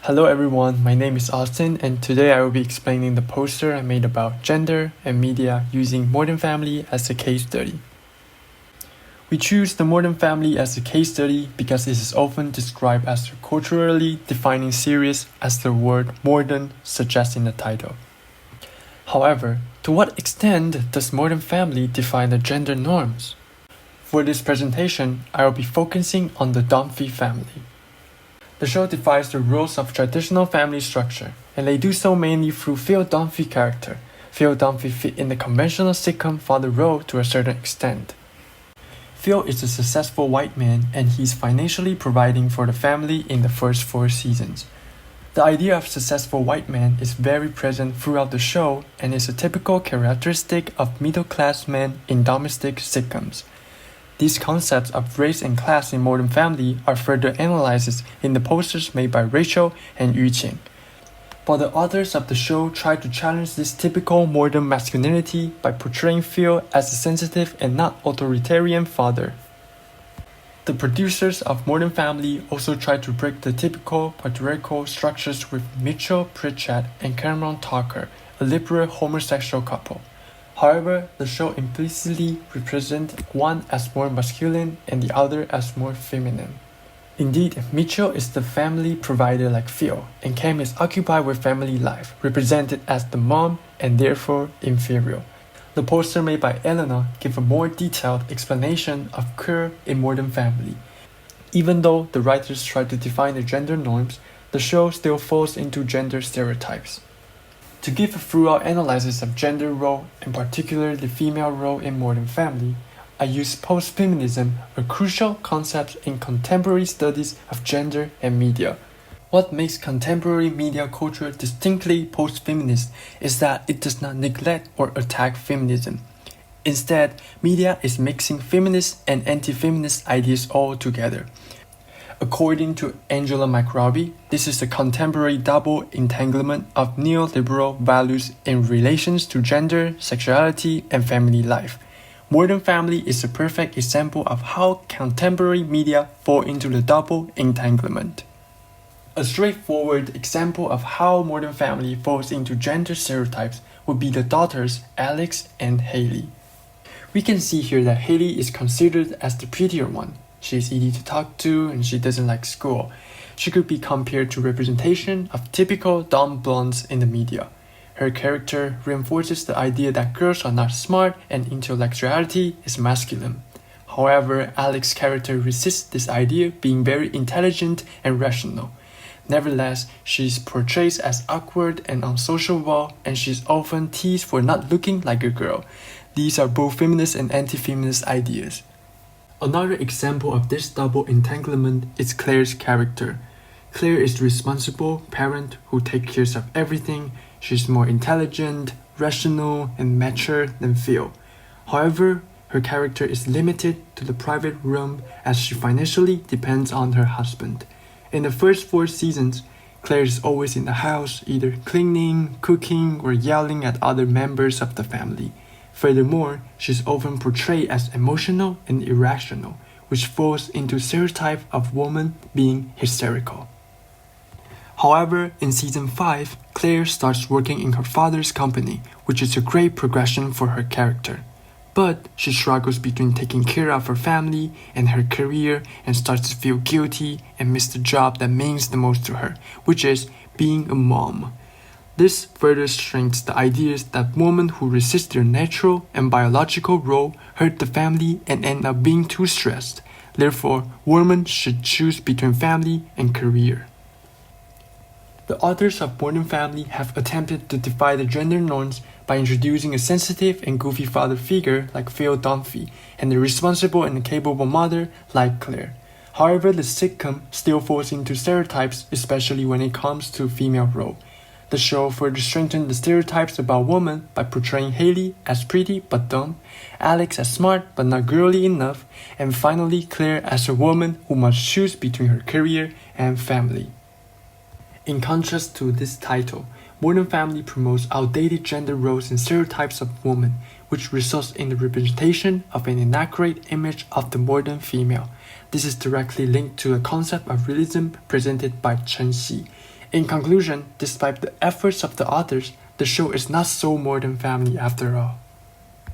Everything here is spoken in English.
Hello everyone, my name is Austin and today I will be explaining the poster I made about gender and media using Modern Family as a case study. We choose the Modern Family as a case study because it is often described as a culturally defining series as the word modern suggests in the title. However, to what extent does Modern Family define the gender norms? For this presentation, I will be focusing on the Dunphy family. The show defies the rules of traditional family structure, and they do so mainly through Phil Dunphy's character. Phil Dunphy fit in the conventional sitcom father role to a certain extent. Phil is a successful white man, and he's financially providing for the family in the first 4 seasons. The idea of successful white man is very present throughout the show and is a typical characteristic of middle-class men in domestic sitcoms. These concepts of race and class in Modern Family are further analyzed in the posters made by Rachel and Yu Qing. But the authors of the show try to challenge this typical modern masculinity by portraying Phil as a sensitive and not authoritarian father. The producers of Modern Family also try to break the typical patriarchal structures with Mitchell Pritchard and Cameron Tucker, a liberal homosexual couple. However, the show implicitly represents one as more masculine and the other as more feminine. Indeed, Mitchell is the family provider like Phil, and Cam is occupied with family life, represented as the mom and therefore inferior. The poster made by Eleanor gives a more detailed explanation of queer in Modern Family. Even though the writers try to define the gender norms, the show still falls into gender stereotypes. To give a thorough analysis of gender role, and particularly the female role in Modern Family, I use post-feminism, a crucial concept in contemporary studies of gender and media. What makes contemporary media culture distinctly post-feminist is that it does not neglect or attack feminism. Instead, media is mixing feminist and anti-feminist ideas all together. According to Angela McRobbie, this is the contemporary double entanglement of neoliberal values in relations to gender, sexuality, and family life. Modern Family is a perfect example of how contemporary media fall into the double entanglement. A straightforward example of how Modern Family falls into gender stereotypes would be the daughters Alex and Haley. We can see here that Haley is considered as the prettier one. She is easy to talk to and she doesn't like school. She could be compared to representation of typical dumb blondes in the media. Her character reinforces the idea that girls are not smart and intellectuality is masculine. However, Alex's character resists this idea, being very intelligent and rational. Nevertheless, she is portrayed as awkward and unsociable, and she is often teased for not looking like a girl. These are both feminist and anti-feminist ideas. Another example of this double entanglement is Claire's character. Claire is the responsible parent who takes care of everything. She's more intelligent, rational, and mature than Phil. However, her character is limited to the private realm as she financially depends on her husband. In the first 4 seasons, Claire is always in the house, either cleaning, cooking, or yelling at other members of the family. Furthermore, she is often portrayed as emotional and irrational, which falls into stereotype of women being hysterical. However, in season 5, Claire starts working in her father's company, which is a great progression for her character. But she struggles between taking care of her family and her career and starts to feel guilty and miss the job that means the most to her, which is being a mom. This further strengthens the ideas that women who resist their natural and biological role hurt the family and end up being too stressed. Therefore, women should choose between family and career. The authors of Modern Family have attempted to defy the gender norms by introducing a sensitive and goofy father figure like Phil Dunphy and a responsible and capable mother like Claire. However, the sitcom still falls into stereotypes, especially when it comes to female role. The show further strengthened the stereotypes about women by portraying Haley as pretty but dumb, Alex as smart but not girly enough, and finally Claire as a woman who must choose between her career and family. In contrast to this title, Modern Family promotes outdated gender roles and stereotypes of women, which results in the representation of an inaccurate image of the modern female. This is directly linked to the concept of realism presented by Chen Xi. In conclusion, despite the efforts of the authors, the show is not so Modern Family after all.